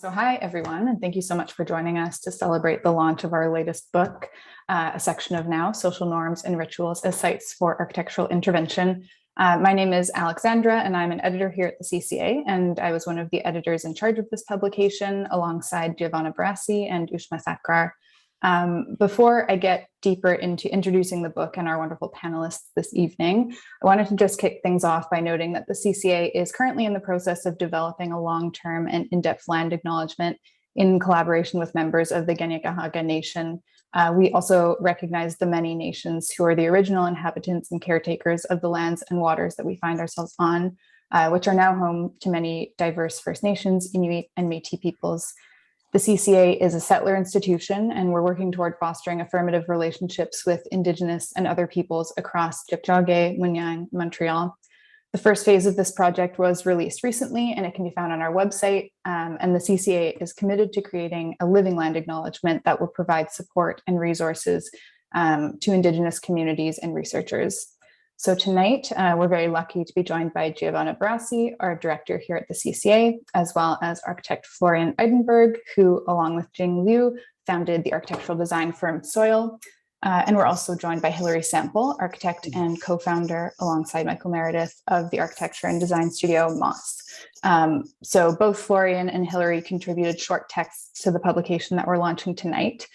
So hi, everyone, and thank you so much for joining us to celebrate the launch of our latest book, a section of Now, Social Norms and Rituals as Sites for Architectural Intervention. My name is Alexandra, and I'm an editor here at the CCA, and I was one of the editors in charge of this publication alongside Giovanna Borasi and Ushma Thakrar. Before I get deeper into introducing the book and our wonderful panelists this evening, I wanted to just kick things off by noting that the CCA is currently in the process of developing a long-term and in-depth land acknowledgement in collaboration with members of the Kanien'kehá:ka Nation. We also recognize the many nations who are the original inhabitants and caretakers of the lands and waters that we find ourselves on, which are now home to many diverse First Nations, Inuit, and Métis peoples. The CCA is a settler institution, and we're working toward fostering affirmative relationships with Indigenous and other peoples across Tiohtià:ke, Munyang, Montreal. The first phase of this project was released recently, and it can be found on our website. And the CCA is committed to creating a living land acknowledgement that will provide support and resources to Indigenous communities and researchers. So tonight, we're very lucky to be joined by Giovanna Borasi, our director here at the CCA, as well as architect Florian Idenburg, who, along with Jing Liu, founded the architectural design firm Soil. And we're also joined by Hilary Sample, architect and co-founder, alongside Michael Meredith, of the architecture and design studio Moss. So both Florian and Hilary contributed short texts to the publication that we're launching tonight,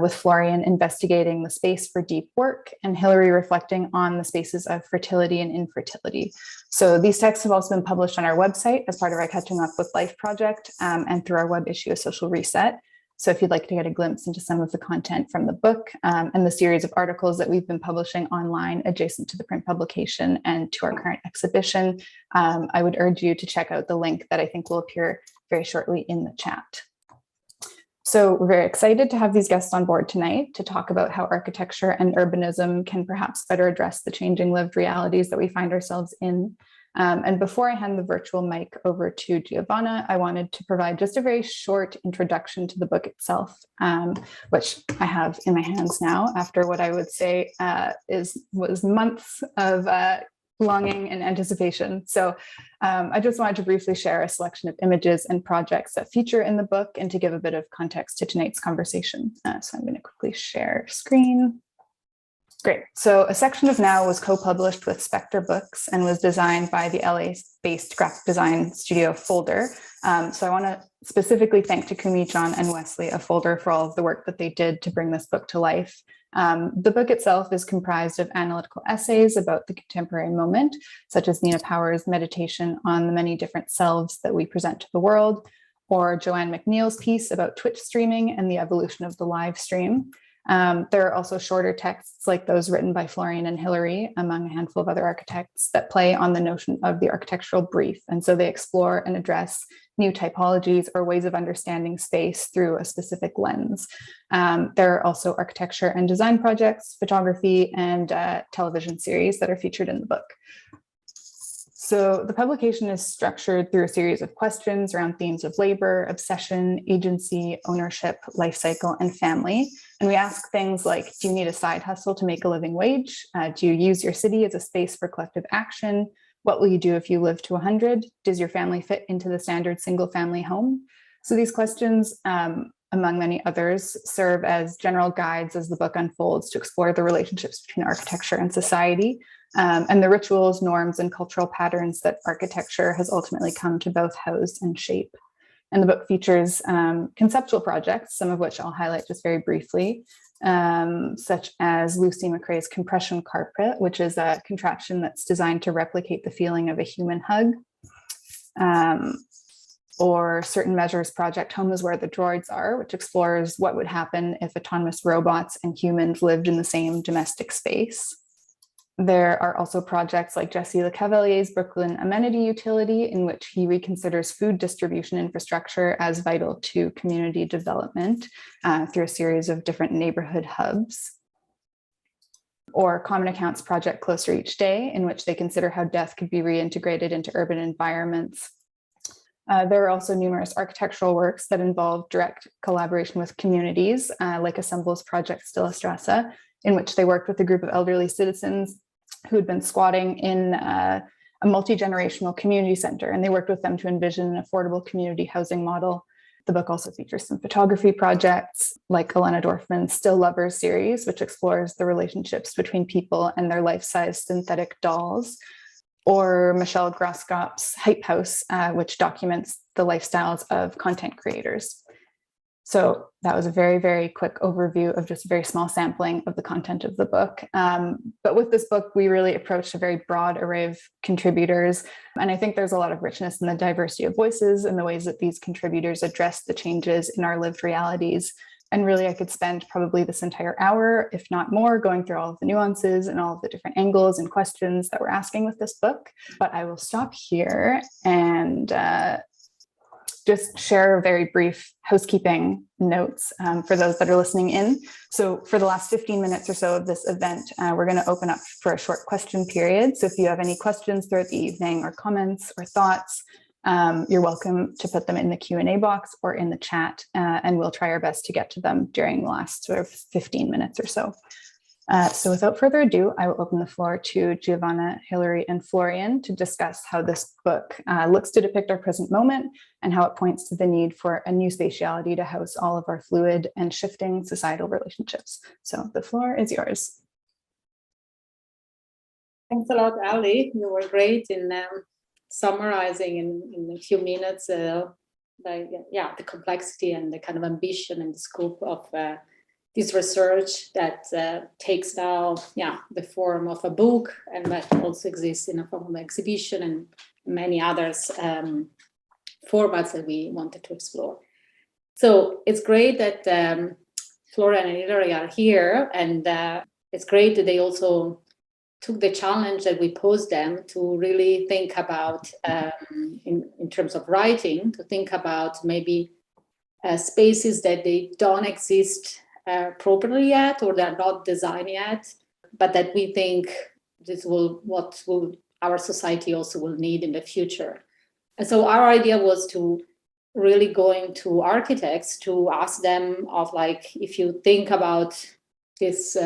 with Florian investigating the space for deep work and Hilary reflecting on the spaces of fertility and infertility. So these texts have also been published on our website as part of our Catching Up with Life project and through our web issue of Social Reset. So if you'd like to get a glimpse into some of the content from the book and the series of articles that we've been publishing online adjacent to the print publication and to our current exhibition, I would urge you to check out the link that I think will appear very shortly in the chat. So we're very excited to have these guests on board tonight to talk about how architecture and urbanism can perhaps better address the changing lived realities that we find ourselves in. And before I hand the virtual mic over to Giovanna, I wanted to provide just a very short introduction to the book itself, which I have in my hands now after what I would say was months of longing and anticipation. So I just wanted to briefly share a selection of images and projects that feature in the book and to give a bit of context to tonight's conversation. So I'm going to quickly share screen. Great. So a section of Now was co-published with Spectre Books and was designed by the LA-based graphic design studio Folder. So I want to specifically thank Takumi, John, and Wesley of Folder for all of the work that they did to bring this book to life. The book itself is comprised of analytical essays about the contemporary moment, such as Nina Power's meditation on the many different selves that we present to the world, or Joanne McNeil's piece about Twitch streaming and the evolution of the live stream. There are also shorter texts like those written by Florian and Hilary, among a handful of other architects, that play on the notion of the architectural brief. And so they explore and address new typologies or ways of understanding space through a specific lens. There are also architecture and design projects, photography, and television series that are featured in the book. So the publication is structured through a series of questions around themes of labor, obsession, agency, ownership, life cycle, and family. And we ask things like, do you need a side hustle to make a living wage? Do you use your city as a space for collective action? What will you do if you live to 100? Does your family fit into the standard single family home? So these questions, among many others, serve as general guides as the book unfolds to explore the relationships between architecture and society, and the rituals, norms, and cultural patterns that architecture has ultimately come to both house and shape. And the book features conceptual projects, some of which I'll highlight just very briefly, such as Lucy McRae's compression carpet, which is a contraption that's designed to replicate the feeling of a human hug, or Certain Measures project, Home is Where the Droids Are, which explores what would happen if autonomous robots and humans lived in the same domestic space. There are also projects like Jesse Lecavalier's Brooklyn Amenity Utility, in which he reconsiders food distribution infrastructure as vital to community development through a series of different neighborhood hubs. Or Common Accounts project Closer Each Day, in which they consider how death could be reintegrated into urban environments. There are also numerous architectural works that involve direct collaboration with communities, like Assemble's project Stilla Strasse, in which they worked with a group of elderly citizens who had been squatting in a multi-generational community center, and they worked with them to envision an affordable community housing model The book also features some photography projects like Elena Dorfman's Still Lovers series, which explores the relationships between people and their life-size synthetic dolls, or Michelle Groskop's Hype House, which documents the lifestyles of content creators. So that was a very, very quick overview of just a very small sampling of the content of the book. But with this book, we really approached a very broad array of contributors. And I think there's a lot of richness in the diversity of voices and the ways that these contributors address the changes in our lived realities. And really, I could spend probably this entire hour, if not more, going through all of the nuances and all of the different angles and questions that we're asking with this book. But I will stop here and just share very brief housekeeping notes for those that are listening in. So for the last 15 minutes or so of this event, we're going to open up for a short question period. So if you have any questions throughout the evening or comments or thoughts, you're welcome to put them in the Q&A box or in the chat, and we'll try our best to get to them during the last sort of 15 minutes or so. So without further ado, I will open the floor to Giovanna, Hilary, and Florian to discuss how this book looks to depict our present moment and how it points to the need for a new spatiality to house all of our fluid and shifting societal relationships. So the floor is yours. Thanks a lot, Ali. You were great in summarizing in a few minutes the complexity and the kind of ambition and the scope of this research that takes now the form of a book, and that also exists in a form of exhibition and many others formats that we wanted to explore. So it's great that Florian and Hilary are here, and it's great that they also took the challenge that we posed them to really think about, in terms of writing, to think about maybe spaces that they don't exist properly yet, or they're not designed yet, but that we think what will our society also will need in the future. And so our idea was to really go into architects to ask them of, like, if you think about this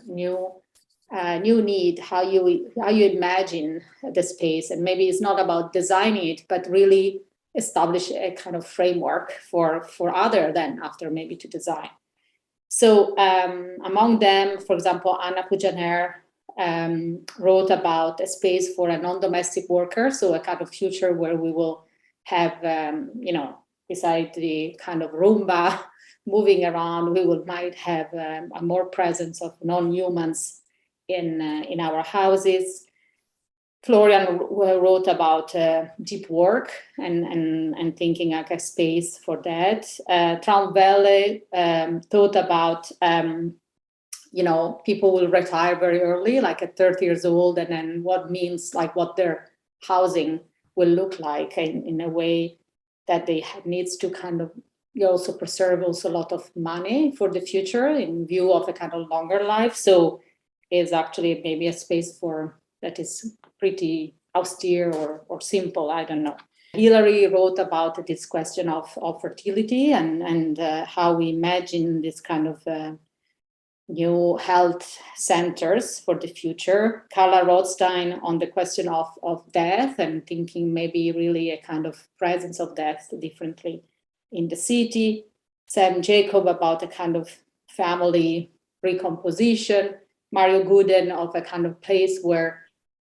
new need, how you imagine the space, and maybe it's not about designing it, but really establish a kind of framework for other than after maybe to design. So among them, for example, Anna Pujaner wrote about a space for a non-domestic worker, so a kind of future where we will have, beside the kind of Roomba moving around, might have a more presence of non-humans in our houses. Florian wrote about deep work and thinking like a space for that. Traum Valley thought about, people will retire very early, like at 30 years old, and then what their housing will look like in a way that they needs to kind of also preserve also a lot of money for the future in view of a kind of longer life. So is actually maybe a space that is pretty austere or simple, I don't know. Hilary wrote about this question of fertility and how we imagine this kind of new health centers for the future. Carla Rothstein on the question of death and thinking maybe really a kind of presence of death differently in the city. Sam Jacob about a kind of family recomposition. Mario Gooden of a kind of place where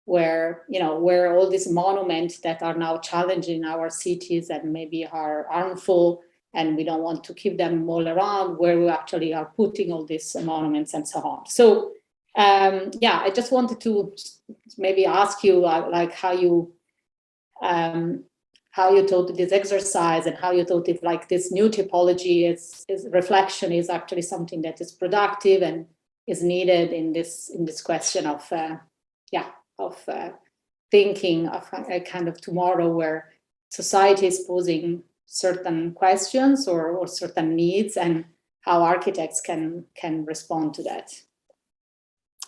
all these monuments that are now challenging our cities and maybe are harmful, and we don't want to keep them all around, where we actually are putting all these monuments and so on. So I just wanted to maybe ask you like how you thought this exercise and how you thought if like this new typology is reflection is actually something that is productive and is needed in this question of thinking of a kind of tomorrow where society is posing certain questions or certain needs, and how architects can respond to that.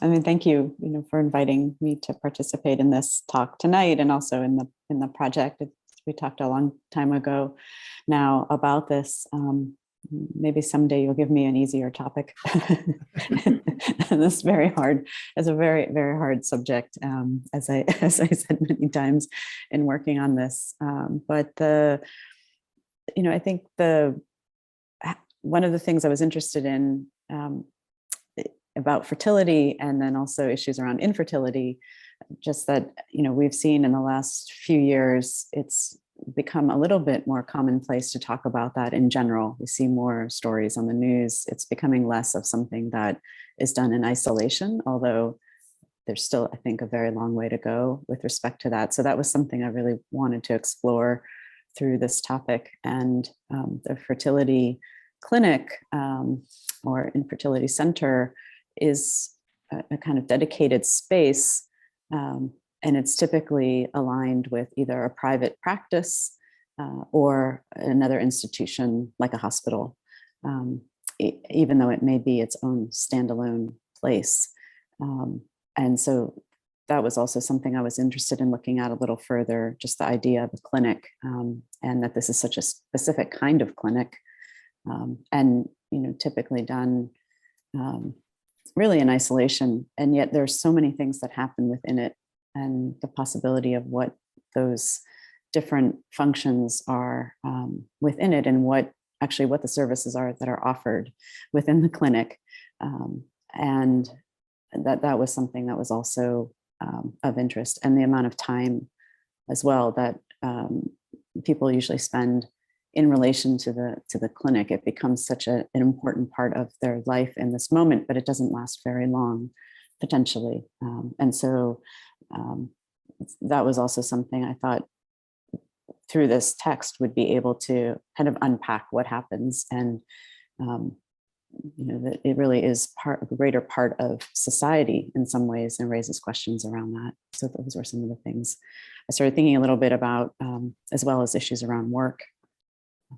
I mean, thank you, for inviting me to participate in this talk tonight, and also in the project. We talked a long time ago now about this. Maybe someday you'll give me an easier topic. This is very hard. It's a very, very hard subject, as I said many times in working on this. But I think the one of the things I was interested in about fertility, and then also issues around infertility, just that, we've seen in the last few years, it's become a little bit more commonplace to talk about that in general. We see more stories on the news. It's becoming less of something that is done in isolation, although there's still, I think, a very long way to go with respect to that. So that was something I really wanted to explore through this topic. And the fertility clinic or infertility center is a kind of dedicated space, and it's typically aligned with either a private practice or another institution like a hospital, even though it may be its own standalone place. And so that was also something I was interested in looking at a little further, just the idea of a clinic, and that this is such a specific kind of clinic, and typically done really in isolation. And yet there's so many things that happen within it, and the possibility of what those different functions are within it, and what the services are that are offered within the clinic. And that was something that was also of interest, and the amount of time as well that people usually spend in relation to the clinic. It becomes such an important part of their life in this moment, but it doesn't last very long, potentially. And so that was also something I thought through this text would be able to kind of unpack what happens, and that it really is a greater part of society in some ways, and raises questions around that. So those were some of the things I started thinking a little bit about, as well as issues around work.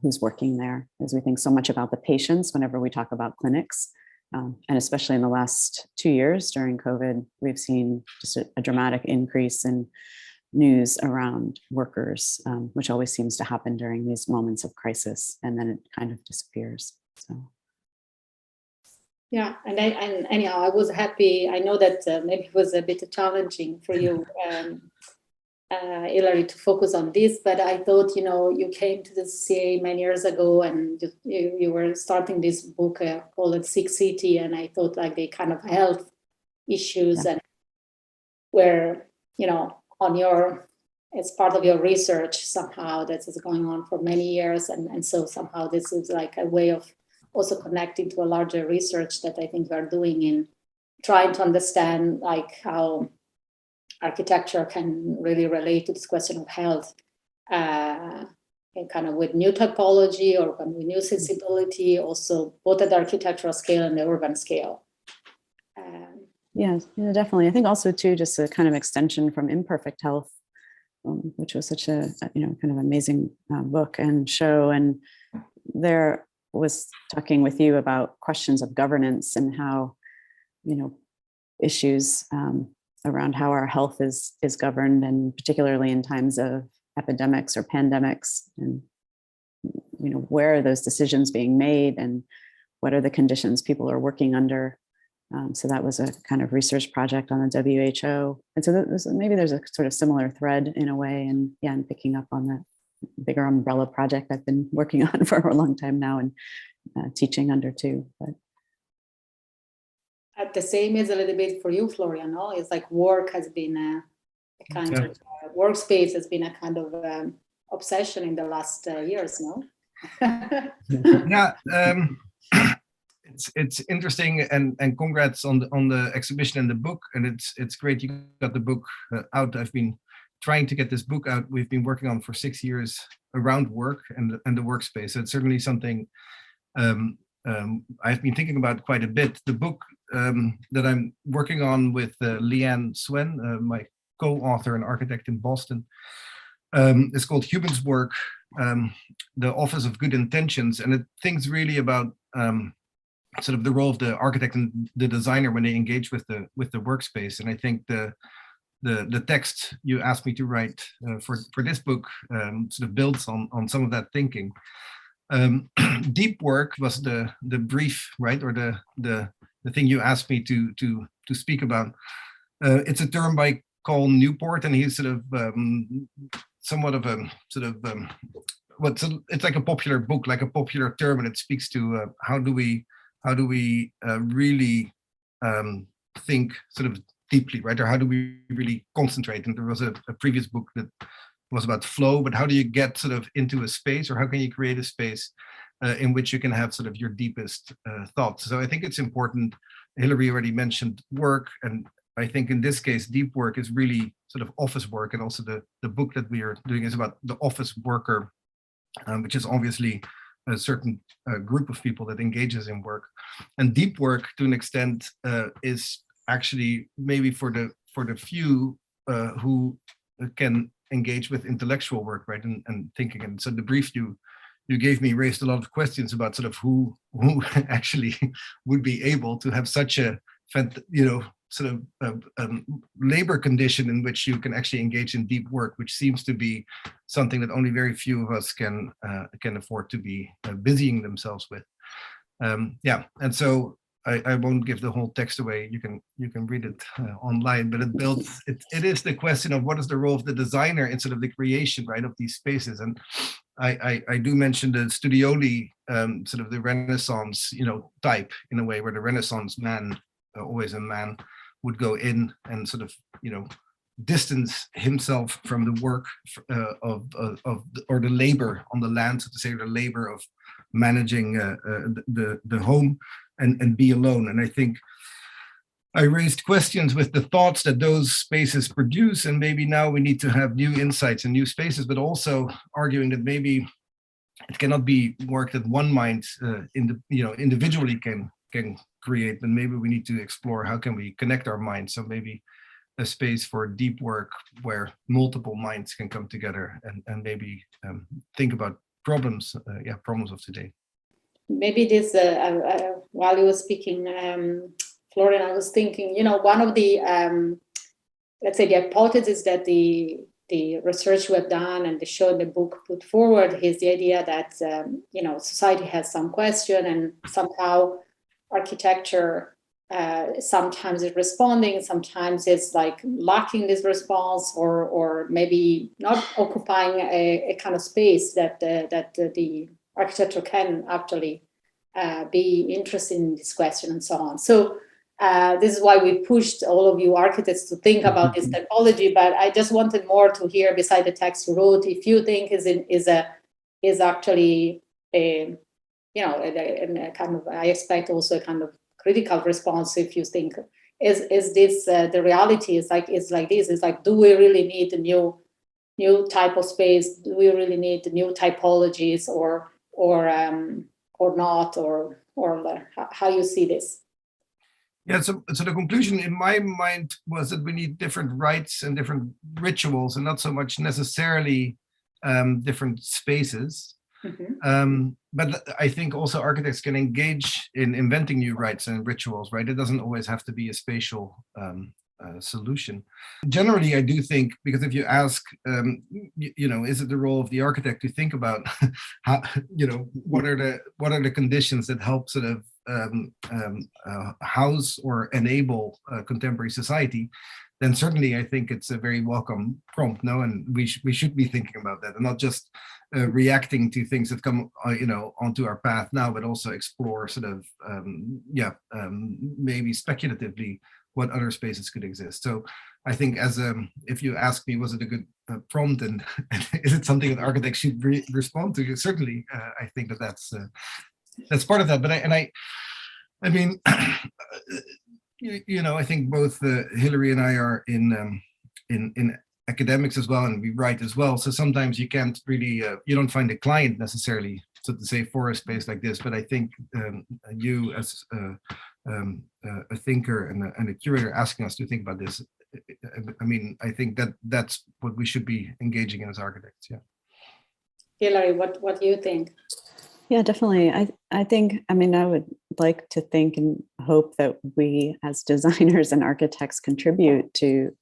Who's working there, as we think so much about the patients whenever we talk about clinics. And especially in the last 2 years during COVID, we've seen just a dramatic increase in news around workers, which always seems to happen during these moments of crisis, and then it kind of disappears. So. Yeah, and anyhow, I was happy. I know that maybe it was a bit challenging for you, Hilary, to focus on this, but I thought, you came to the CA many years ago, and you were starting this book called Sick City, and I thought like the kind of health issues and where, as part of your research somehow that is going on for many years, and so somehow this is like a way of also connecting to a larger research that I think we are doing in trying to understand like how architecture can really relate to this question of health, and kind of with new typology or with new sensibility, also both at the architectural scale and the urban scale. Yes, yeah, definitely. I think also too, just a kind of extension from Imperfect Health, which was such a kind of amazing book and show. And there was talking with you about questions of governance and how, issues around how our health is governed, and particularly in times of epidemics or pandemics, and where are those decisions being made, and what are the conditions people are working under. So that was a kind of research project on the WHO, and so maybe there's a sort of similar thread in a way, and picking up on that bigger umbrella project I've been working on for a long time now, and teaching under too. But the same is a little bit for you, Florian. No, it's like work has been a kind of workspace has been a kind of obsession in the last years. No. It's interesting, and congrats on the exhibition and the book. And it's great you got the book out. I've been trying to get this book out. We've been working on for 6 years around work and the workspace. So it's certainly something I've been thinking about quite a bit. The book that I'm working on with Leanne Swen, my co-author and architect in Boston, is called Humans Work, the Office of Good Intentions, and it thinks really about sort of the role of the architect and the designer when they engage with the workspace. And I think the text you asked me to write for this book sort of builds on some of that thinking. Deep work was the brief, right, or the thing you asked me to speak about. It's a term by Cole Newport, and he's sort of somewhat of a sort of it's like a popular book, like a popular term, and it speaks to how do we really think sort of deeply, right? Or how do we really concentrate? And there was a previous book that was about flow, but how do you get sort of into a space, or how can you create a space in which you can have sort of your deepest thoughts? So I think it's important. Hilary already mentioned work, and I think in this case, deep work is really sort of office work, and also the book that we are doing is about the office worker, which is obviously a certain group of people that engages in work. And deep work, to an extent, is actually maybe for the few who can engage with intellectual work, right, and thinking. And so the brief you gave me raised a lot of questions about sort of who actually would be able to have such a, sort of labor condition in which you can actually engage in deep work, which seems to be something that only very few of us can afford to be busying themselves with. Yeah, and so I won't give the whole text away. You can read it online, but it is the question of what is the role of the designer in sort of the creation, right, of these spaces. And I do mention the studioli, sort of the Renaissance, type, in a way, where the Renaissance man, always a man, would go in and sort of, distance himself from the work or the labor on the land, so to say, the labor of managing the home, and be alone. And I think I raised questions with the thoughts that those spaces produce, and maybe now we need to have new insights and new spaces, but also arguing that maybe it cannot be work that one mind individually can create, but maybe we need to explore how can we connect our minds. So maybe a space for deep work where multiple minds can come together and maybe think about problems of today. Maybe this, while you were speaking, Florian, I was thinking, one of the, let's say, the hypothesis that the research we have done and the show in the book put forward is the idea that, society has some question, and somehow architecture sometimes is responding, sometimes it's like lacking this response, or maybe not occupying a kind of space that the architecture can actually be interested in this question, and so on. So this is why we pushed all of you architects to think about this typology. But I just wanted more to hear, beside the text you wrote, if you think is actually a kind of, I expect also a kind of critical response. If you think is this the reality? Is like this? It's like, do we really need a new type of space? Do we really need new typologies, or not, or how you see this? Yeah, so the conclusion in my mind was that we need different rites and different rituals, and not so much necessarily different spaces. Mm-hmm. But I think also architects can engage in inventing new rites and rituals, right? It doesn't always have to be a spatial solution. Generally, I do think, because if you ask, is it the role of the architect to think about how, what are the conditions that help sort of house or enable contemporary society, then certainly I think it's a very welcome prompt, no? And we should be thinking about that, and not just reacting to things that come, onto our path now, but also explore sort of, maybe speculatively what other spaces could exist. So I think, if you ask me, was it a good prompt, and is it something that architects should respond to? Certainly, I think that's part of that. But I mean, I think both Hilary and I are in academics as well, and we write as well. So sometimes you can't really, you don't find a client necessarily, so to say, for a space like this. But I think you, as a thinker and a curator, asking us to think about this, I mean, I think that's what we should be engaging in as architects. Yeah. Hilary, what do you think? Yeah, definitely. I think, I would like to think and hope that we as designers and architects contribute to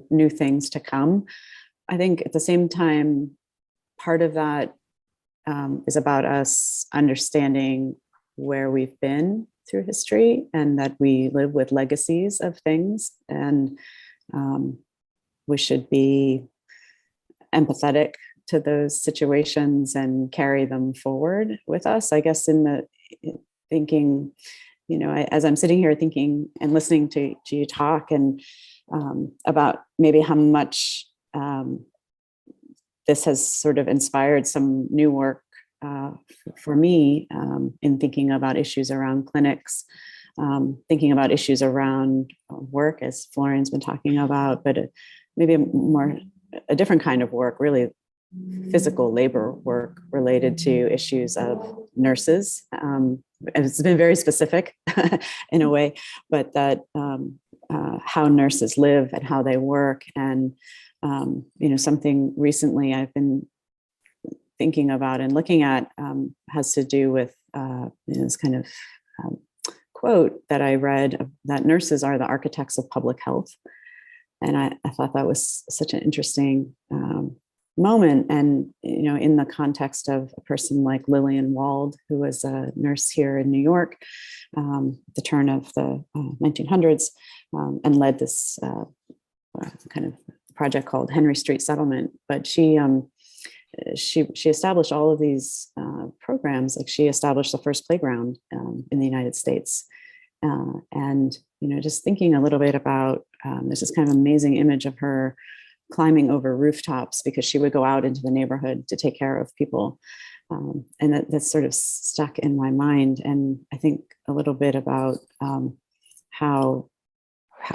new things to come. I think at the same time, part of that is about us understanding where we've been through history, and that we live with legacies of things, and we should be empathetic to those situations and carry them forward with us. I guess in the thinking, as I'm sitting here thinking and listening to you talk and about maybe how much this has sort of inspired some new work for me in thinking about issues around clinics, thinking about issues around work, as Florian's been talking about, but maybe a different kind of work, really physical labor work related to issues of nurses. It's been very specific in a way, but that how nurses live and how they work. And, something recently I've been thinking about and looking at has to do with this kind of quote that I read, that nurses are the architects of public health. And I thought that was such an interesting moment. And, in the context of a person like Lillian Wald, who was a nurse here in New York, the turn of the 1900s, and led this kind of project called Henry Street Settlement. But she established all of these programs. Like, she established the first playground in the United States. And, just thinking a little bit about, there's this kind of amazing image of her climbing over rooftops because she would go out into the neighborhood to take care of people. And that's sort of stuck in my mind. And I think a little bit about how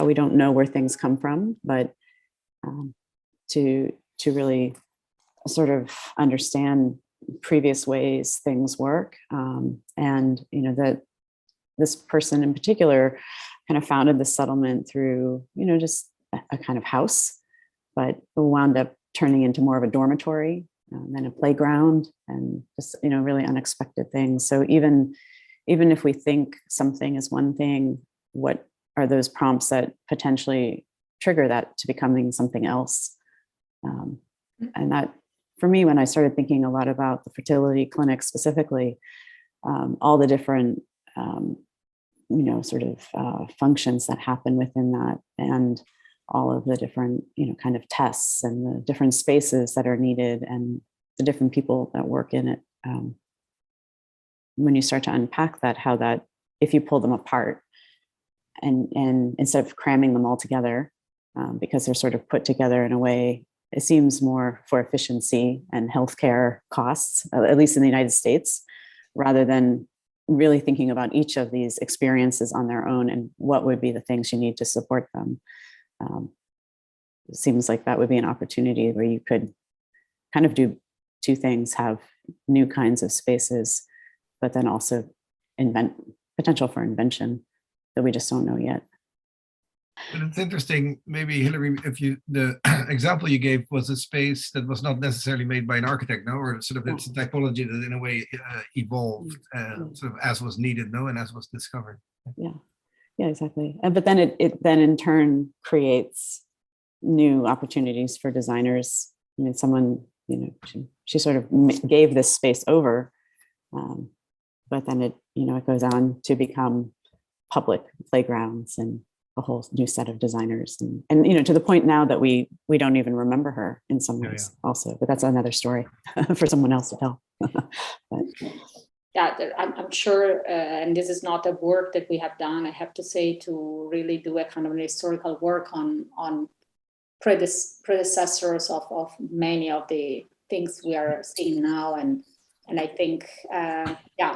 we don't know where things come from, but to really sort of understand previous ways things work. And, that this person in particular kind of founded the settlement through, just a kind of house, but wound up turning into more of a dormitory, then a playground, and just, really unexpected things. So even if we think something is one thing, what are those prompts that potentially trigger that to becoming something else? And that, for me, when I started thinking a lot about the fertility clinic specifically, all the different, sort of functions that happen within that, and all of the different, kind of tests and the different spaces that are needed and the different people that work in it. When you start to unpack that, how that, if you pull them apart and instead of cramming them all together, because they're sort of put together in a way, it seems more for efficiency and healthcare costs, at least in the United States, rather than really thinking about each of these experiences on their own and what would be the things you need to support them. It seems like that would be an opportunity where you could kind of do two things: have new kinds of spaces, but then also potential for invention that we just don't know yet. But it's interesting, maybe Hilary, if the example you gave was a space that was not necessarily made by an architect, no, or sort of it's a typology that in a way evolved sort of as was needed, no, and as was discovered. Yeah, exactly. But then it then in turn creates new opportunities for designers. I mean, someone, she sort of gave this space over, but then it goes on to become public playgrounds and a whole new set of designers, and to the point now that we don't even remember her in some ways. Also, but that's another story for someone else to tell. But, I'm sure, and this is not a work that we have done, I have to say, to really do a kind of historical work on predecessors of many of the things we are seeing now, and I think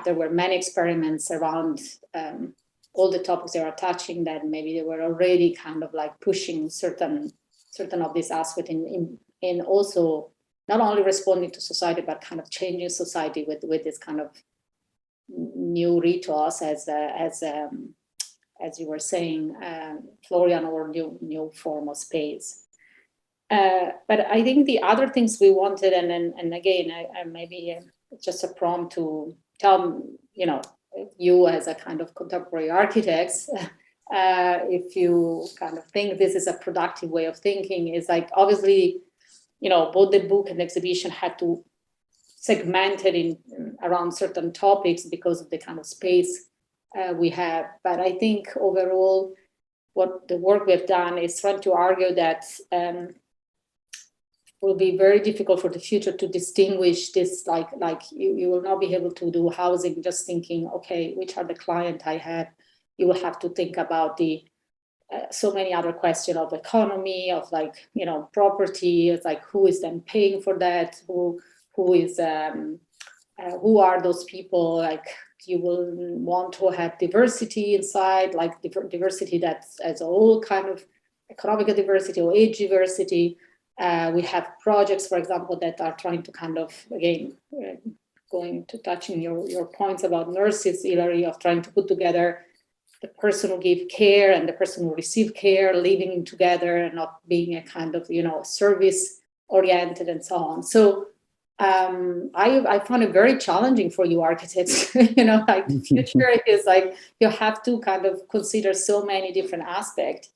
there were many experiments around all the topics they were touching that maybe they were already kind of like pushing certain of these aspects in also not only responding to society, but kind of changing society with this kind of new rituals as you were saying, Florian, or new form of space. But I think the other things we wanted, and again, I maybe just a prompt to tell, you as a kind of contemporary architects, if you kind of think this is a productive way of thinking, is like, obviously, both the book and the exhibition had to segment it in around certain topics because of the kind of space we have. But I think overall, what the work we've done is trying to argue that will be very difficult for the future to distinguish this, like you will not be able to do housing just thinking, okay, which are the client I have. You will have to think about the so many other questions of economy, of like, you know, property. It's like, who is then paying for that? Who is who are those people? Like, you will want to have diversity inside, like diversity that's as all kind of economic diversity or age diversity. We have projects, for example, that are trying to kind of, again, going to touching your points about nurses, Hilary, of trying to put together the person who give care and the person who receive care, living together and not being a kind of, you know, service oriented and so on. So I found it very challenging for you architects, you know, like the future is like, you have to kind of consider so many different aspects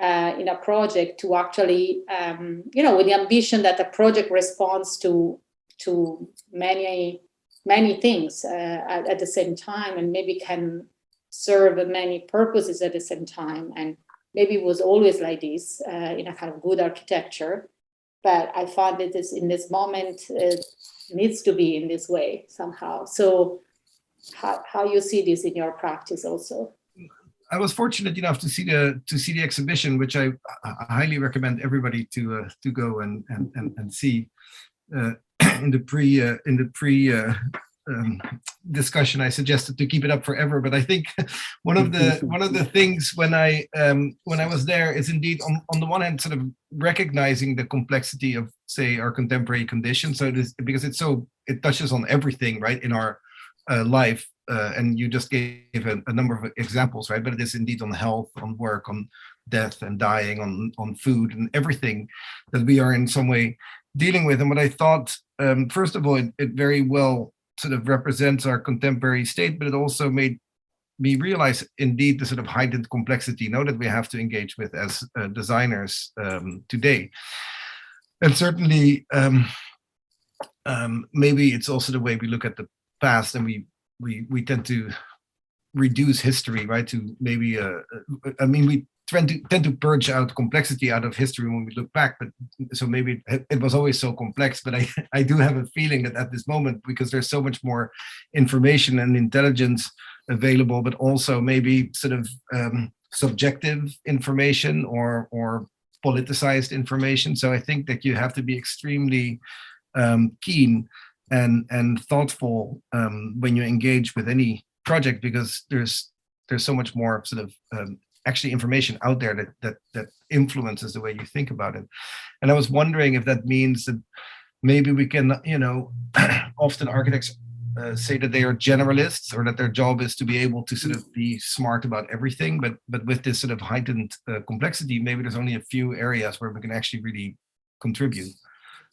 in a project to actually, you know, with the ambition that a project responds to many things at the same time, and maybe can serve many purposes at the same time. And maybe it was always like this in a kind of good architecture, but I find it is in this moment, it needs to be in this way somehow. So how you see this in your practice also? I was fortunate enough to see the exhibition, which I highly recommend everybody to go and see. In the pre discussion, I suggested to keep it up forever, but I think one of the things when I was there is indeed on the one hand sort of recognizing the complexity of, say, our contemporary condition. So it is, because it touches on everything, right, in our life. And you just gave a number of examples, right? But it is indeed on health, on work, on death and dying, on food and everything that we are in some way dealing with. And what I thought, first of all, it very well sort of represents our contemporary state, but it also made me realize indeed the sort of heightened complexity, that we have to engage with as designers today. And certainly, maybe it's also the way we look at the past, and we tend to reduce history, right? To maybe, we tend to purge out complexity out of history when we look back. But so maybe it was always so complex. But I do have a feeling that at this moment, because there's so much more information and intelligence available, but also maybe sort of subjective information or politicized information. So I think that you have to be extremely keen and thoughtful when you engage with any project, because there's so much more sort of actually information out there that influences the way you think about it. And I was wondering if that means that maybe we can, often architects say that they are generalists, or that their job is to be able to sort of be smart about everything, but with this sort of heightened complexity, maybe there's only a few areas where we can actually really contribute.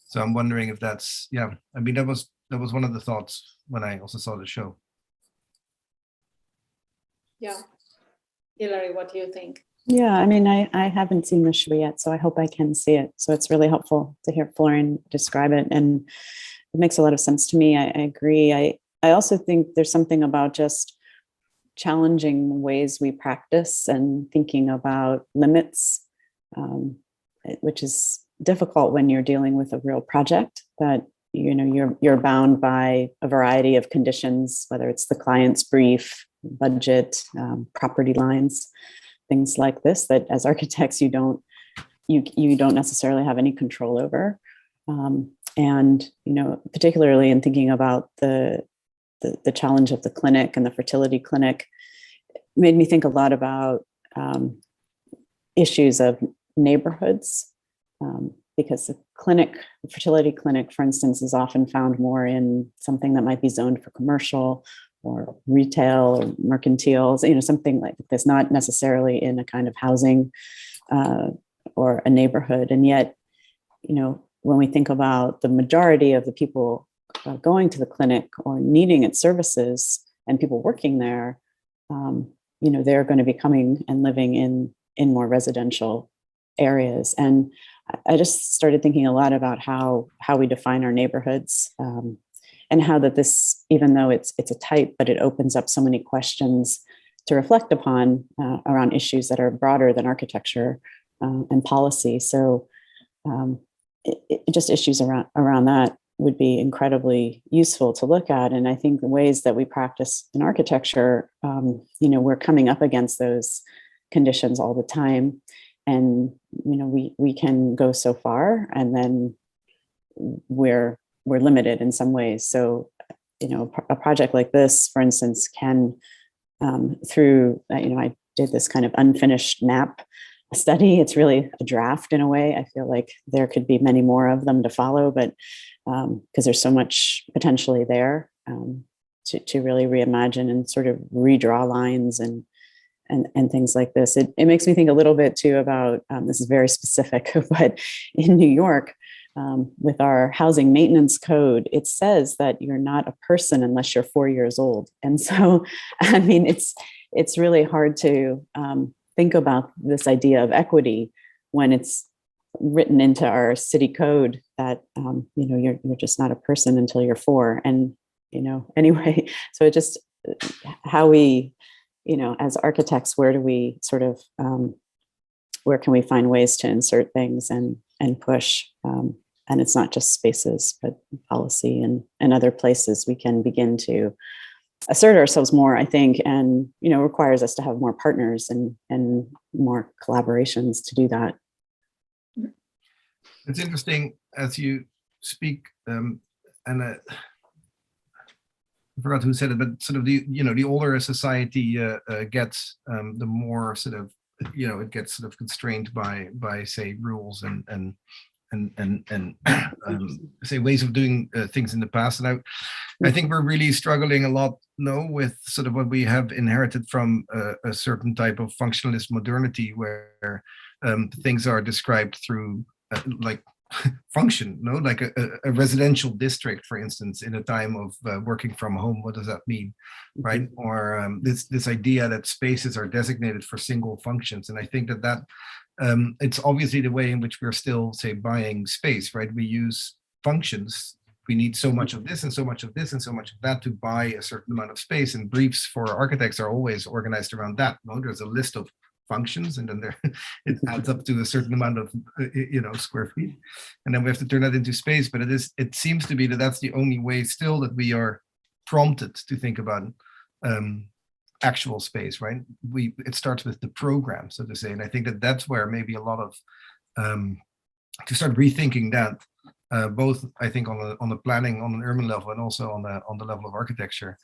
So I'm wondering if that's, that was one of the thoughts when I also saw the show. Yeah. Hilary, what do you think? Yeah, I haven't seen the show yet, so I hope I can see it. So it's really helpful to hear Florian describe it, and it makes a lot of sense to me. I agree. I also think there's something about just challenging ways we practice and thinking about limits, which is difficult when you're dealing with a real project that you're bound by a variety of conditions, whether it's the client's brief, budget, property lines, things like this, that as architects you don't necessarily have any control over. And particularly in thinking about the challenge of the clinic and the fertility clinic, made me think a lot about issues of neighborhoods, because the fertility clinic, for instance, is often found more in something that might be zoned for commercial or retail or mercantile, something like this, not necessarily in a kind of housing or a neighborhood. And yet, when we think about the majority of the people going to the clinic or needing its services and people working there, they're going to be coming and living in more residential areas. And I just started thinking a lot about how we define our neighborhoods, and how that this, even though it's a type, but it opens up so many questions to reflect upon around issues that are broader than architecture and policy. So just issues around that would be incredibly useful to look at. And I think the ways that we practice in architecture, we're coming up against those conditions all the time. And, we can go so far, and then we're limited in some ways. So, a project like this, for instance, can, through, I did this kind of unfinished map study. It's really a draft in a way. I feel like there could be many more of them to follow, but because there's so much potentially there to really reimagine and sort of redraw lines and things like this. It makes me think a little bit too about, this is very specific, but in New York, with our housing maintenance code, it says that you're not a person unless you're 4 years old. And so, I mean, it's really hard to think about this idea of equity when it's written into our city code that, you're just not a person until you're 4. And, anyway, so it just, how we, as architects, where do we sort of, where can we find ways to insert things and push? And it's not just spaces, but policy and other places we can begin to assert ourselves more, I think, and, requires us to have more partners and more collaborations to do that. It's interesting as you speak, and I forgot who said it, but sort of the older a society gets, the more sort of, it gets sort of constrained by say rules and say ways of doing things in the past. And I think we're really struggling a lot now with sort of what we have inherited from a certain type of functionalist modernity, where things are described through like function, like a residential district, for instance, in a time of working from home. What does that mean, right? Or this idea that spaces are designated for single functions. And I think that it's obviously the way in which we're still, say, buying space, right? We use functions. We need so much of this and so much of this and so much of that to buy a certain amount of space. And briefs for architects are always organized around that. No, there's a list of functions, and then it adds up to a certain amount of square feet, and then we have to turn that into space. But it seems to be that that's the only way still that we are prompted to think about actual space, right? It starts with the program, so to say, and I think that that's where maybe a lot of to start rethinking that, both I think on the planning, on an urban level, and also on the level of architecture,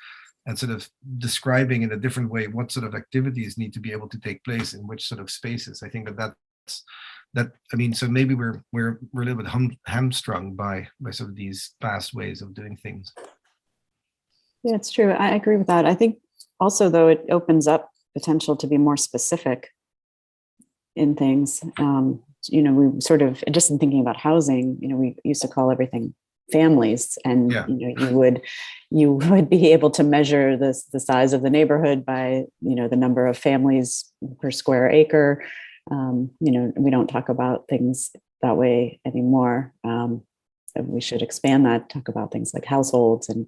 and sort of describing in a different way what sort of activities need to be able to take place in which sort of spaces. I think I mean, so maybe we're a little bit hamstrung by sort of these past ways of doing things. Yeah, it's true. I agree with that. I think also, though, it opens up potential to be more specific in things. We sort of, just in thinking about housing, we used to call everything families, and yeah. you would be able to measure the size of the neighborhood by the number of families per square acre. We don't talk about things that way anymore. We should expand that, talk about things like households and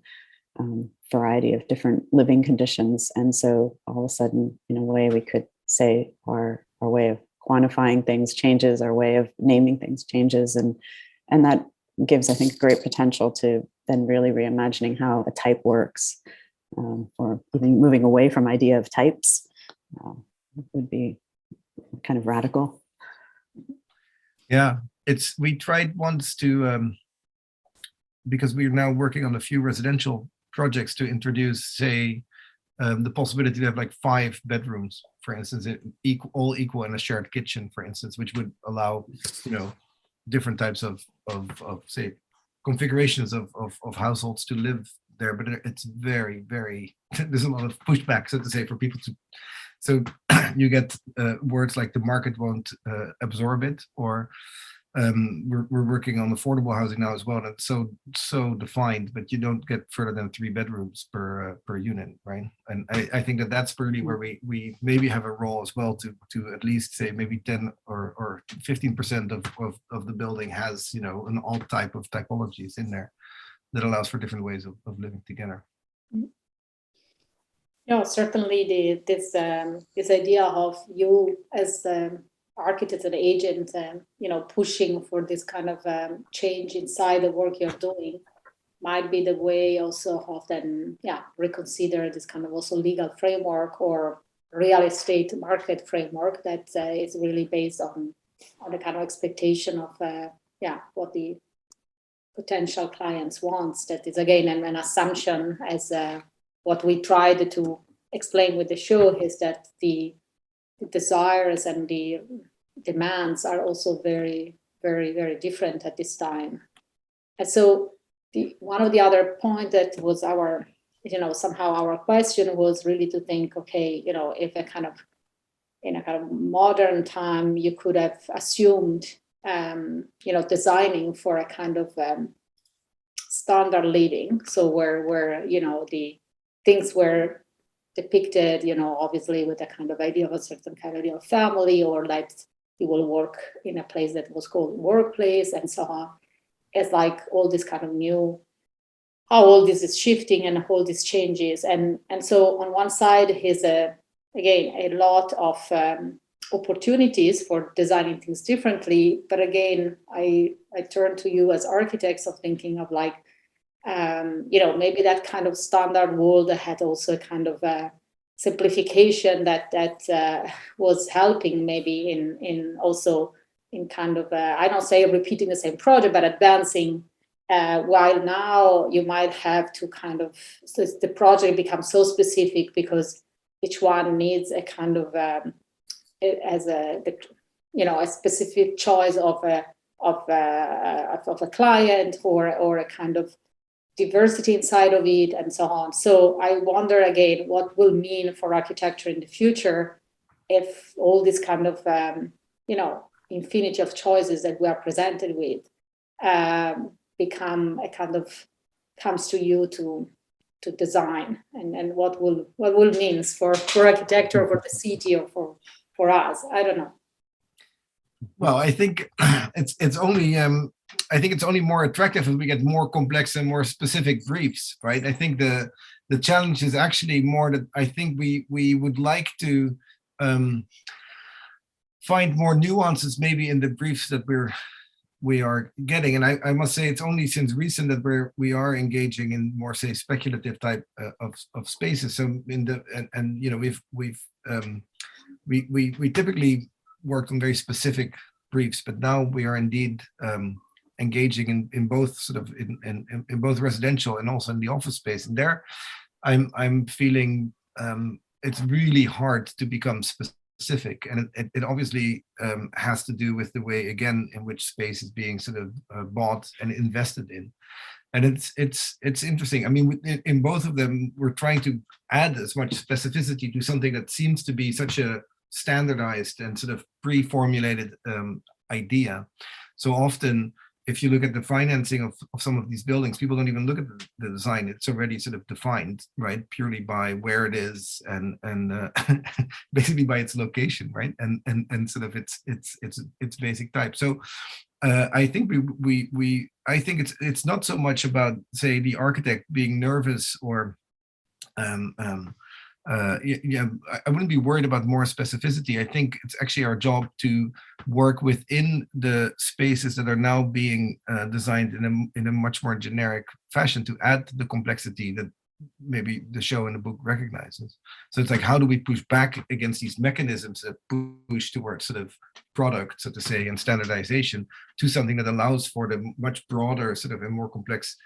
variety of different living conditions. And so all of a sudden, in a way, we could say our way of quantifying things changes, our way of naming things changes, and that gives, I think, great potential to then really reimagining how a type works, or even moving away from idea of types would be kind of radical. Yeah, we tried once to, because we're now working on a few residential projects, to introduce, say, the possibility to have like 5 bedrooms, for instance, all equal in a shared kitchen, for instance, which would allow, different types of say configurations of households to live there. But it's very, very, there's a lot of pushback, so to say, for people to, so you get words like the market won't absorb it, or we're working on affordable housing now as well, and it's so defined, but you don't get further than 3 bedrooms per unit, right? And I think that's really where we maybe have a role as well to at least say maybe 10 or 15% of the building has an all type of typologies in there that allows for different ways of living together. Yeah, certainly this idea of you as architect and agent, pushing for this kind of change inside the work you're doing might be the way also of then, reconsider this kind of also legal framework or real estate market framework that is really based on the kind of expectation of, what the potential clients wants. That is again an assumption, as what we tried to explain with the show is that the desires and the demands are also very, very, very different at this time. And so one of the other point that was our, somehow our question was really to think, okay, if in a kind of modern time, you could have assumed, designing for a kind of standard living. So where the things were depicted, obviously with a kind of idea of a certain kind of family, or like you will work in a place that was called workplace and so on. It's like all this kind of new, how all this is shifting and all these changes. And so on one side is again, a lot of opportunities for designing things differently. But again, I turn to you as architects of thinking of like, maybe that kind of standard world had also a kind of simplification that was helping maybe in also in kind of, I don't say repeating the same project, but advancing, while now you might have to kind of, so the project becomes so specific because each one needs a kind of, as a specific choice of a client or a kind of diversity inside of it and so on. So I wonder again, what will mean for architecture in the future if all this kind of, infinity of choices that we are presented with become a kind of, comes to you to design, and what will means for architecture, for the city, or for us. I don't know. Well, I think it's only I think it's only more attractive if we get more complex and more specific briefs, right? I think the challenge is actually more that I think we would like to find more nuances maybe in the briefs that we are getting. And I must say it's only since recent that we are engaging in more, say, speculative type of spaces. So we typically worked on very specific briefs, but now we are indeed engaging in both sort of in both residential and also in the office space. And there I'm feeling it's really hard to become specific, and it obviously has to do with the way, again, in which space is being sort of bought and invested in. And it's interesting. I mean, in both of them, we're trying to add as much specificity to something that seems to be such a standardized and sort of pre-formulated idea. So often, if you look at the financing of some of these buildings, people don't even look at the design. It's already sort of defined, right? Purely by where it is and basically by its location, right? And sort of its basic type. So I think I think it's not so much about, say, the architect being nervous or I wouldn't be worried about more specificity. I think it's actually our job to work within the spaces that are now being designed in a much more generic fashion to add the complexity that maybe the show and the book recognizes. So it's like, how do we push back against these mechanisms that push towards sort of product, so to say, and standardization to something that allows for the much broader sort of a more complex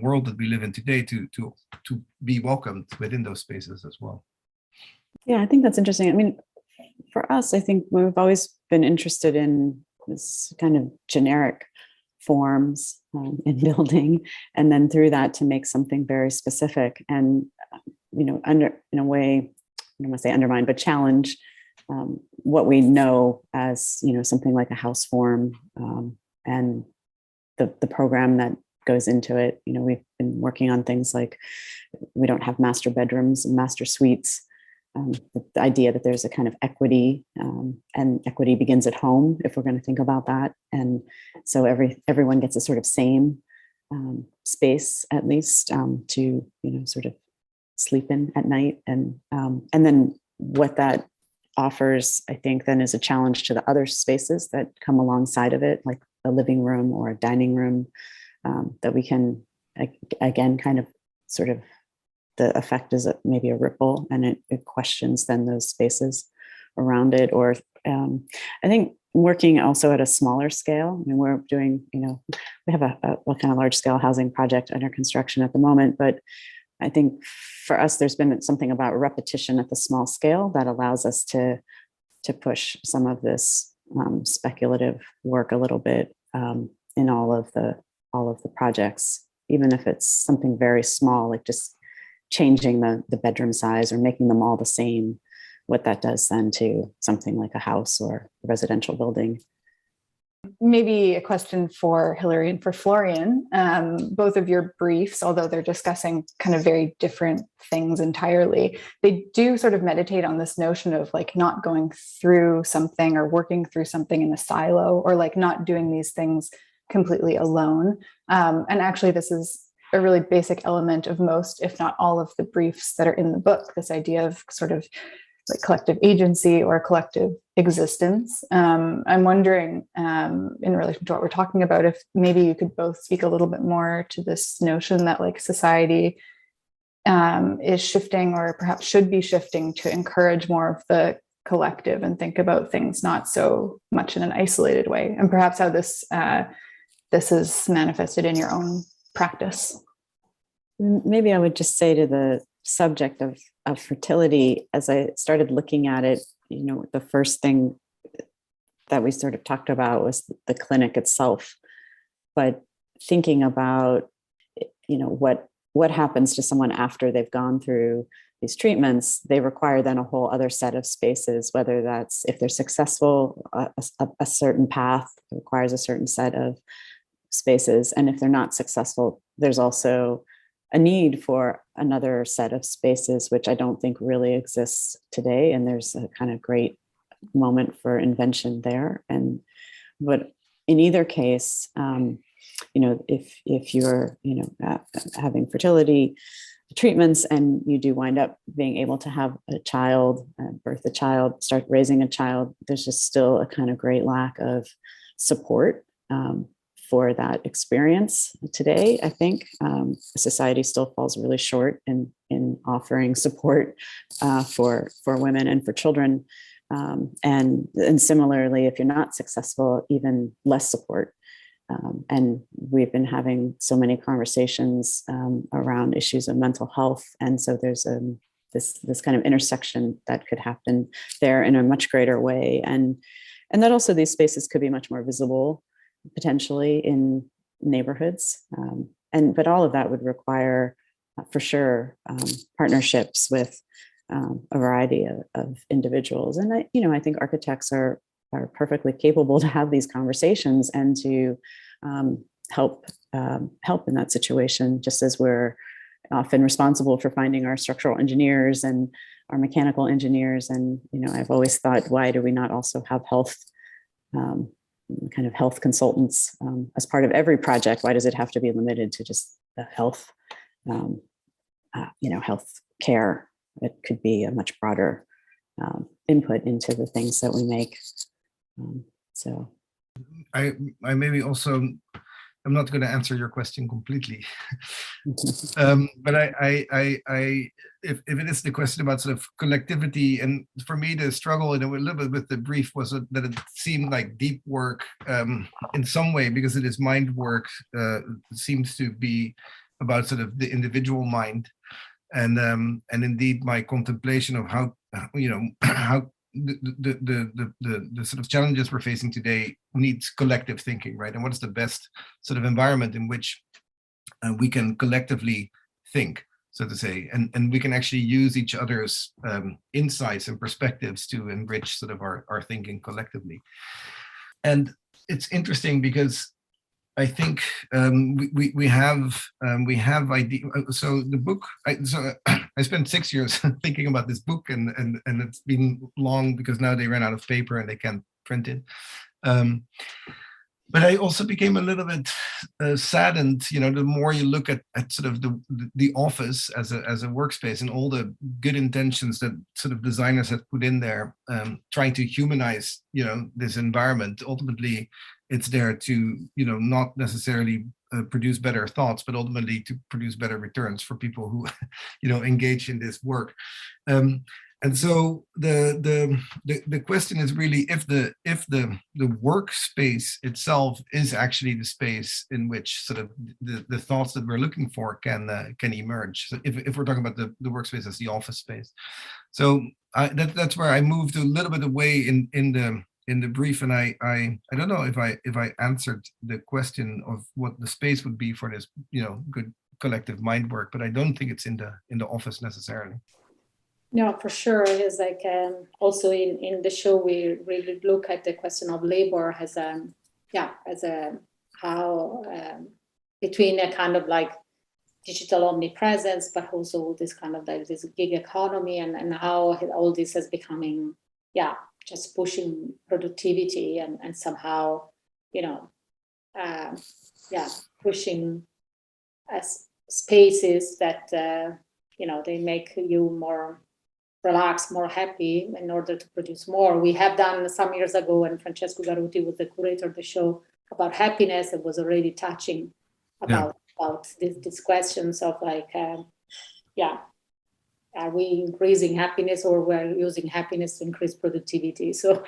world that we live in today to be welcomed within those spaces as well. Yeah, I think that's interesting. I mean, for us, I think we've always been interested in this kind of generic forms in building, and then through that to make something very specific and, in a way, I don't want to say undermine, but challenge what we know as, something like a house form and the program that goes into it. We've been working on things like we don't have master bedrooms and master suites. The idea that there's a kind of equity, and equity begins at home, if we're going to think about that. And so everyone gets a sort of same space, at least, to sort of sleep in at night, and then what that offers, I think, then is a challenge to the other spaces that come alongside of it, like a living room or a dining room, that we can, again, kind of sort of, the effect is maybe a ripple, and it questions then those spaces around it. Or I think working also at a smaller scale. I mean, we're doing, we have a kind of large scale housing project under construction at the moment, but I think for us, there's been something about repetition at the small scale that allows us to push some of this speculative work a little bit in all of the projects, even if it's something very small, like just changing the bedroom size or making them all the same, what that does then to something like a house or a residential building. Maybe a question for Hilary and for Florian. Both of your briefs, although they're discussing kind of very different things entirely, they do sort of meditate on this notion of like not going through something or working through something in a silo, or like not doing these things completely alone. And actually, this is a really basic element of most, if not all, of the briefs that are in the book, this idea of sort of like collective agency or collective existence. I'm wondering, in relation to what we're talking about, if maybe you could both speak a little bit more to this notion that like society is shifting, or perhaps should be shifting, to encourage more of the collective and think about things not so much in an isolated way, and perhaps how this is manifested in your own practice. Maybe I would just say to the subject of fertility, as I started looking at it, the first thing that we sort of talked about was the clinic itself, but thinking about, what happens to someone after they've gone through these treatments. They require then a whole other set of spaces, whether that's, if they're successful, a certain path requires a certain set of spaces. And if they're not successful, there's also a need for another set of spaces, which I don't think really exists today. And there's a kind of great moment for invention there. But in either case, if you're, having fertility treatments and you do wind up being able to have a child, birth a child, start raising a child, there's just still a kind of great lack of support for that experience today. I think society still falls really short in offering support for women and for children. And similarly, if you're not successful, even less support. And we've been having so many conversations around issues of mental health. And so there's this kind of intersection that could happen there in a much greater way. And that also these spaces could be much more visible potentially in neighborhoods. But all of that would require, for sure, partnerships with a variety of individuals. And I think architects are perfectly capable to have these conversations and to help in that situation, just as we're often responsible for finding our structural engineers and our mechanical engineers. And, I've always thought, why do we not also have health kind of health consultants as part of every project? Why does it have to be limited to just the health, health care? It could be a much broader input into the things that we make. So I maybe also, I'm not going to answer your question completely, but if it is the question about sort of collectivity, and for me the struggle a little bit with the brief was that it seemed like deep work in some way, because it is mind work, seems to be about sort of the individual mind, and indeed my contemplation of how how the sort of challenges we're facing today needs collective thinking, right? And what's the best sort of environment in which we can collectively think, so to say, and we can actually use each other's insights and perspectives to enrich sort of our thinking collectively. And it's interesting because I think we have idea. So the book. I spent 6 years thinking about this book, and it's been long because now they ran out of paper and they can't print it. But I also became a little bit saddened, you know, the more you look at sort of the office as a workspace and all the good intentions that sort of designers have put in there, trying to humanize, you know, this environment. Ultimately, it's there to, you know, not necessarily produce better thoughts, but ultimately to produce better returns for people who, you know, engage in this work. And so the question is really if the workspace itself is actually the space in which sort of the thoughts that we're looking for can emerge. So if we're talking about the workspace as the office space, so that's where I moved a little bit away in the brief, and I don't know if I answered the question of what the space would be for this, you know, good collective mind work, but I don't think it's in the office necessarily. No, for sure. It is like also in the show, we really look at the question of labor as how between a kind of like digital omnipresence, but also this kind of like this gig economy and how all this is becoming, just pushing productivity and somehow, you know, pushing spaces that, you know, they make you more relaxed, more happy in order to produce more. We have done some years ago when Francesco Garuti was the curator of the show about happiness. It was already touching about these questions of like, are we increasing happiness or we're using happiness to increase productivity? So,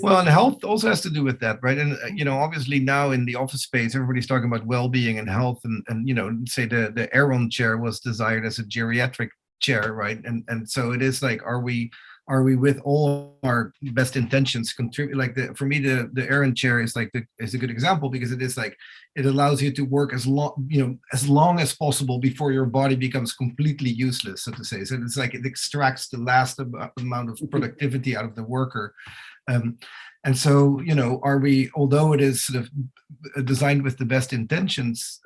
well, and health also has to do with that, right? And you know, obviously now in the office space, everybody's talking about well-being and health, and you know, say the Aeron chair was designed as a geriatric chair, right? And so it is like, are we with all our best intentions contribute? Like for me, the Aeron chair is like is a good example because it is like it allows you to work as long as possible before your body becomes completely useless, so to say. So it's like it extracts the last amount of productivity out of the worker. And so, you know, are we, although it is sort of designed with the best intentions,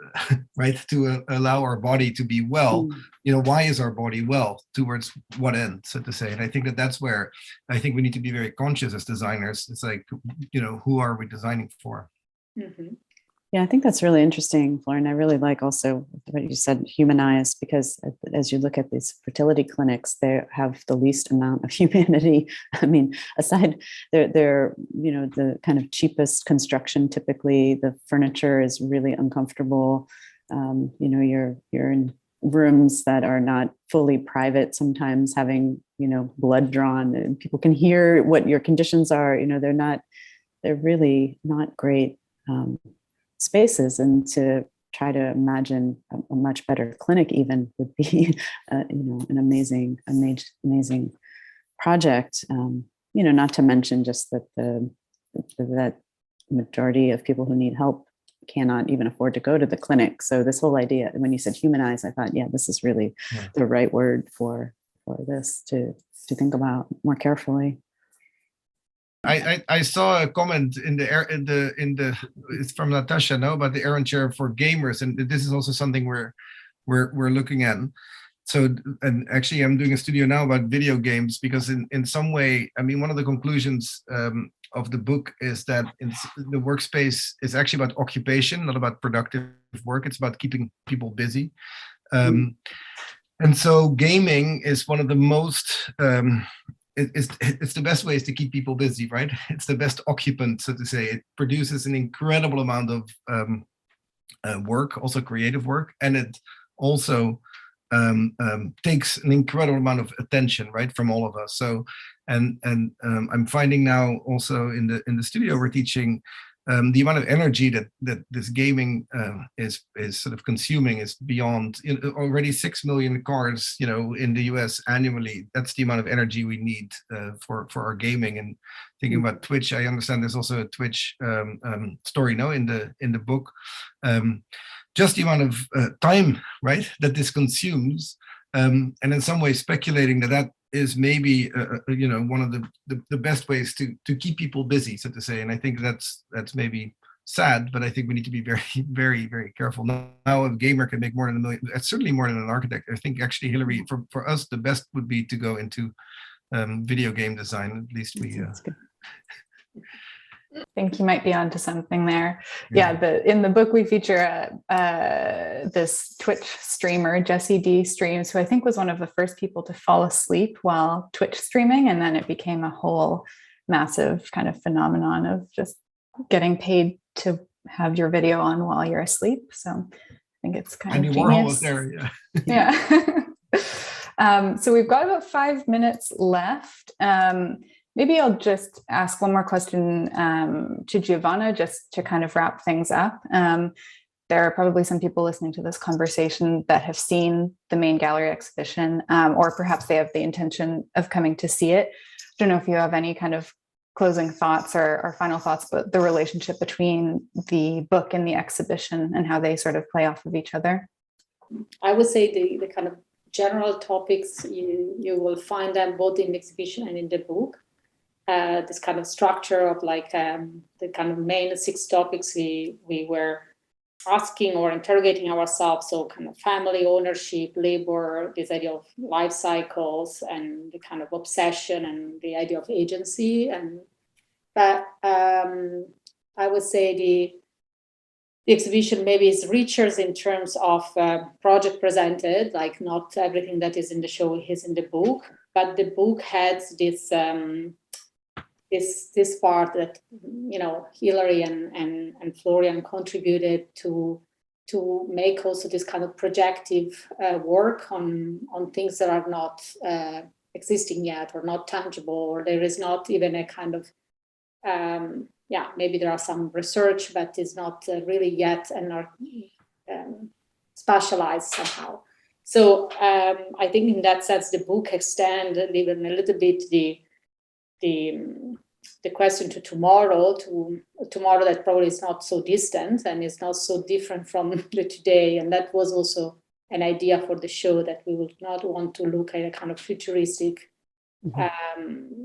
right, to allow our body to be well, you know, why is our body well? Towards what end, so to say? And I think that's where I think we need to be very conscious as designers. It's like, you know, who are we designing for? Mm-hmm. Yeah, I think that's really interesting, Florian. I really like also what you said, humanize, because as you look at these fertility clinics, they have the least amount of humanity. I mean, aside, they're you know, the kind of cheapest construction. Typically, the furniture is really uncomfortable. You know, you're in rooms that are not fully private. Sometimes having, you know, blood drawn, and people can hear what your conditions are. You know, they're really not great spaces, and to try to imagine a much better clinic even would be, you know, an amazing project. You know, not to mention just that that majority of people who need help cannot even afford to go to the clinic. So this whole idea, when you said humanize, I thought, yeah, this is really the right word for this to think about more carefully. I saw a comment in the it's from Natasha, no, about the Aeron chair for gamers, and this is also something we're looking at. So, and actually, I'm doing a studio now about video games because in some way, I mean, one of the conclusions of the book is that the workspace is actually about occupation, not about productive work. It's about keeping people busy. And so gaming is one of the most it's the best ways to keep people busy, right? It's the best occupant, so to say. It produces an incredible amount of work, also creative work, and it also takes an incredible amount of attention, right, from all of us. So, and I'm finding now also in the studio we're teaching the amount of energy that this gaming is sort of consuming is beyond, you know, already 6 million cars, you know, in the US annually. That's the amount of energy we need for our gaming. And thinking about Twitch, I understand there's also a Twitch story, no, in the book. Just the amount of time, right, that this consumes, and in some way speculating that is maybe you know, one of the best ways to keep people busy, so to say. And I think that's maybe sad, but I think we need to be very, very, very careful. Now a gamer can make more than $1 million. It's certainly more than an architect. I think actually, Hilary, for us, the best would be to go into video game design. At least we. think you might be onto something there. Yeah, in the book we feature this Twitch streamer, Jesse D streams, who I think was one of the first people to fall asleep while Twitch streaming, and then it became a whole massive kind of phenomenon of just getting paid to have your video on while you're asleep. So I think it's kind Andy of Warhol genius. was there, Yeah. So we've got about 5 minutes left. Maybe I'll just ask one more question to Giovanna, just to kind of wrap things up. There are probably some people listening to this conversation that have seen the main gallery exhibition, or perhaps they have the intention of coming to see it. I don't know if you have any kind of closing thoughts or final thoughts about the relationship between the book and the exhibition and how they sort of play off of each other. I would say the kind of general topics, you will find them both in the exhibition and in the book. This kind of structure of like the kind of main 6 topics we were asking or interrogating ourselves. So kind of family, ownership, labor, this idea of life cycles, and the kind of obsession and the idea of agency. But I would say the exhibition maybe is richer in terms of project presented, like not everything that is in the show is in the book, but the book has this this part that, you know, Hilary and Florian contributed to make also this kind of projective work on things that are not existing yet, or not tangible, or there is not even a kind of maybe there are some research, but it's not really yet and are spatialized somehow. So I think in that sense the book extends even a little bit the question to tomorrow that probably is not so distant and is not so different from the today. And that was also an idea for the show, that we would not want to look at a kind of futuristic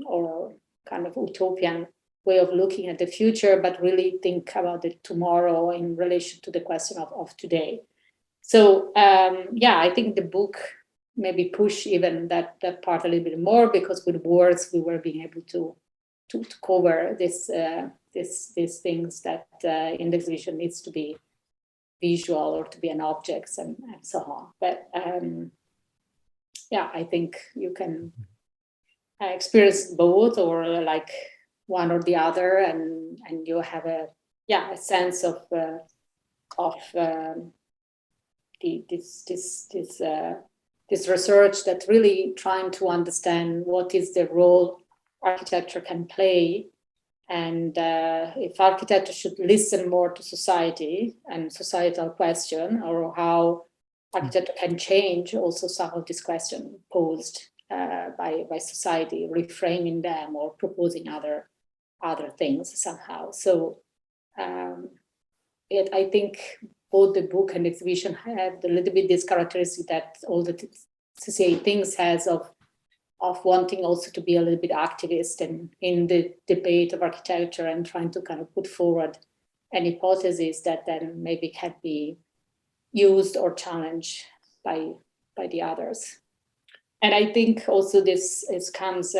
or kind of utopian way of looking at the future, but really think about the tomorrow in relation to the question of today. So I think the book maybe push even that part a little bit more, because with words we were being able to cover these things that in the exhibition needs to be visual or to be an objects and so on. But I think you can experience both, or like one or the other, and you have a sense of this research that really trying to understand what is the role architecture can play, and if architecture should listen more to society and societal question, or how architecture can change also some of this question posed by society, reframing them or proposing other things somehow. So I think both the book and the exhibition have a little bit this characteristic that all the CCA things has of wanting also to be a little bit activist in the debate of architecture, and trying to kind of put forward an hypothesis that then maybe can be used or challenged by the others. And I think also this comes,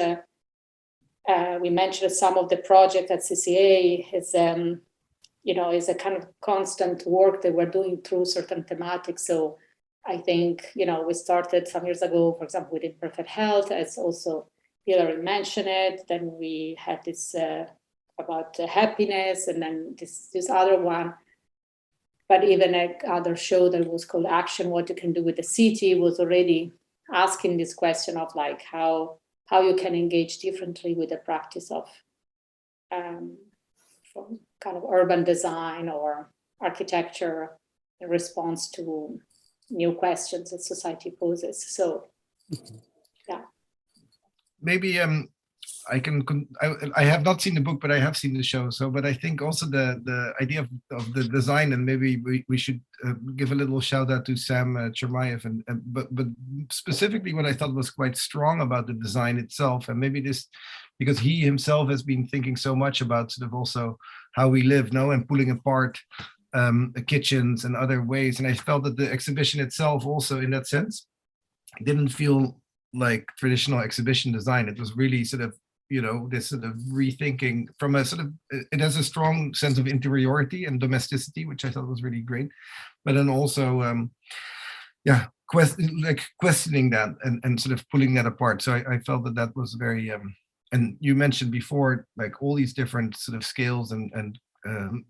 we mentioned some of the project at CCA is a kind of constant work that we're doing through certain thematics. So I think, we started some years ago, for example, with imperfect health, as also Hilary mentioned it. Then we had this about happiness, and then this other one. But even another show that was called Action, What You Can Do with the City, was already asking this question of like how you can engage differently with the practice of from kind of urban design or architecture in response to new questions that society poses. So, maybe I have not seen the book, but I have seen the show. So, but I think also the idea of the design, and maybe we should give a little shout out to Sam Chermayev, but specifically what I thought was quite strong about the design itself, and maybe this because he himself has been thinking so much about sort of also how we live now and pulling apart kitchens and other ways. And I felt that the exhibition itself also in that sense didn't feel like traditional exhibition design. It was really sort of, this sort of rethinking from a sort of, it has a strong sense of interiority and domesticity, which I thought was really great. But then also, questioning that and sort of pulling that apart. So I felt that was very, and you mentioned before, like all these different sort of scales and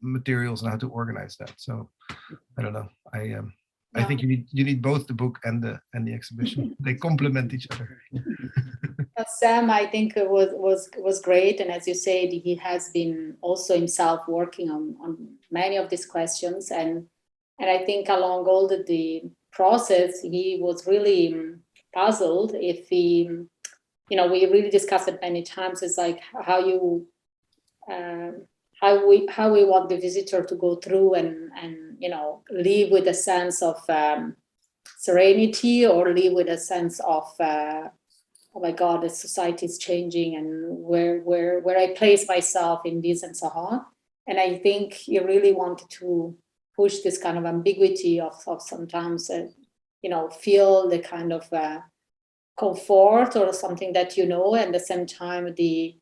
materials and how to organize that. So I don't know. I think you need both the book and the exhibition. They complement each other. Sam, I think it was great, and as you said, he has been also himself working on many of these questions, and I think along all the process, he was really puzzled if he, we really discussed it many times. It's like how we want the visitor to go through and live with a sense of serenity, or live with a sense of oh my God, the society is changing, and where I place myself in this and so on. And I think he really wanted to push this kind of ambiguity of sometimes feel the kind of comfort or something that and at the same time the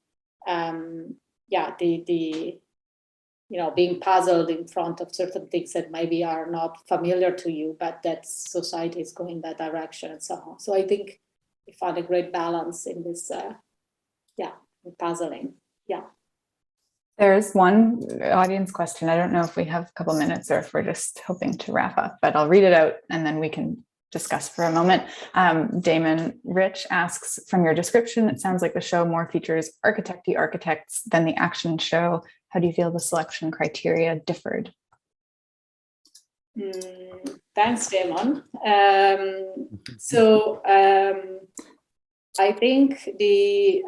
being puzzled in front of certain things that maybe are not familiar to you, but that society is going that direction and so on. So I think we found a great balance in this, puzzling. Yeah. There's one audience question. I don't know if we have a couple minutes or if we're just hoping to wrap up, but I'll read it out and then we can discuss for a moment. Damon Rich asks, from your description, it sounds like the show more features architects than the action show. How do you feel the selection criteria differed? Thanks, Damon. I think the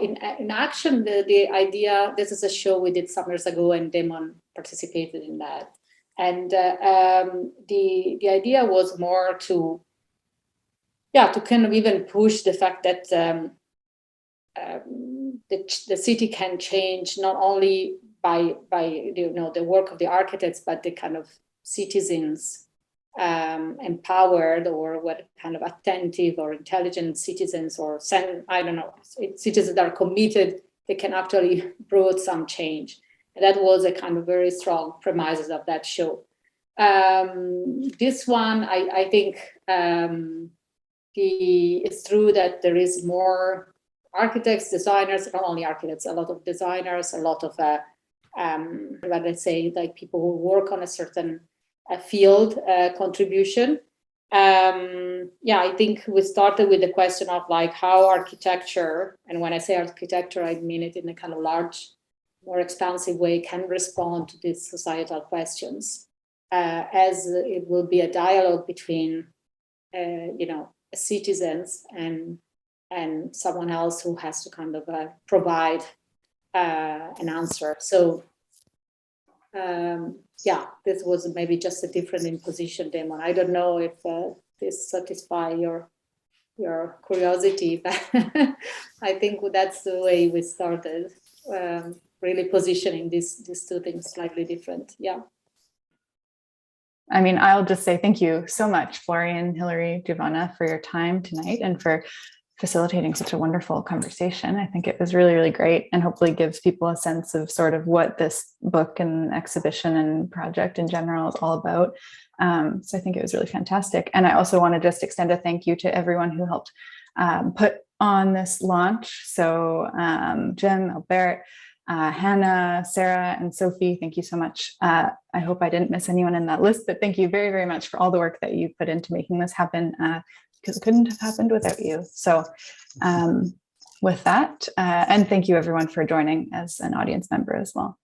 in action, the idea, this is a show we did some years ago and Damon participated in that. And the idea was more to kind of even push the fact that the city can change not only by the work of the architects, but the kind of citizens empowered, or what kind of attentive or intelligent citizens, or citizens that are committed, they can actually bring some change. And that was a kind of very strong premises of that show. This one, I think it's true that there is more architects, designers, not only architects, a lot of designers, a lot of let's say, like people who work on a certain field contribution. I think we started with the question of like how architecture, and when I say architecture, I mean it in a kind of large, more expansive way, can respond to these societal questions, as it will be a dialogue between, citizens and someone else who has to kind of provide an answer. So, this was maybe just a different imposition, Damon. I don't know if this satisfies your curiosity, but I think that's the way we started, really positioning these two things slightly different. Yeah. I mean, I'll just say thank you so much, Florian, Hilary, Giovanna, for your time tonight and for facilitating such a wonderful conversation. I think it was really, really great, and hopefully gives people a sense of sort of what this book and exhibition and project in general is all about. So I think it was really fantastic. And I also want to just extend a thank you to everyone who helped put on this launch. So Jim, Albert, Hannah, Sarah, and Sophie, thank you so much. I hope I didn't miss anyone in that list, but thank you very, very much for all the work that you put into making this happen, because it couldn't have happened without you. So with that, and thank you everyone for joining as an audience member as well.